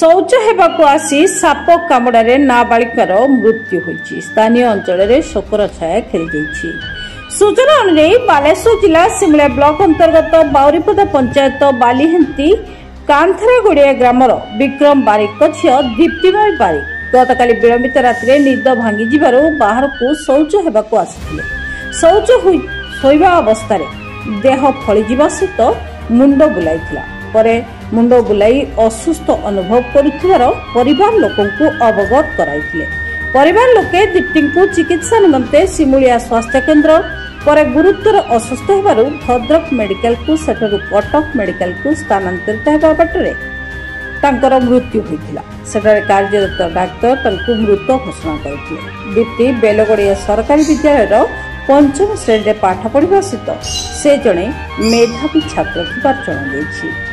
शौच हेबाकु आसी साप कामुड़ारे नाबालिकार मृत्यु होइछि। स्थानीय अंचल में शोकर छाया खेली जाइछि। सूचना अनुसार बालेश्वर जिला सिमला ब्लॉक अंतर्गत बाउरीपदा पंचायत बालीहेंती कांथरागुड़िया ग्रामर विक्रम बारिक झील दीप्तिमय बारिक गतकाली विलंबित राति निद भांगी जिबारु बाहर को शौच हेबाकु आसिथिले। शौच होइबा अवस्था देह फलिजिबा सहित मुंड बुलाइथिला। परे मुंड बुलाई असुस्थ अनुभव करुथिबार परिवार लोकंकु अवगत कराइथिले। परिवार लोके दीप्ति को चिकित्सा निमंते सिमुलिया स्वास्थ्य केन्द्र पर गुरुतर असुस्थ हेबारु भद्रक मेडिकल को सेठरु कटक मेडिकल को स्थानांतरित हेबा बाटरे तांकर मृत्यु होइथिला। सेठारे कार्यरत डाक्टर तांकु मृत घोषणा करथिले। दीप्ति बेलगड़िया सरकारी विद्यालय पंचम श्रेणी पाठ पढ़िबा सहित से जणे मेधावी छात्र थिबार जणाଯାଇଛି।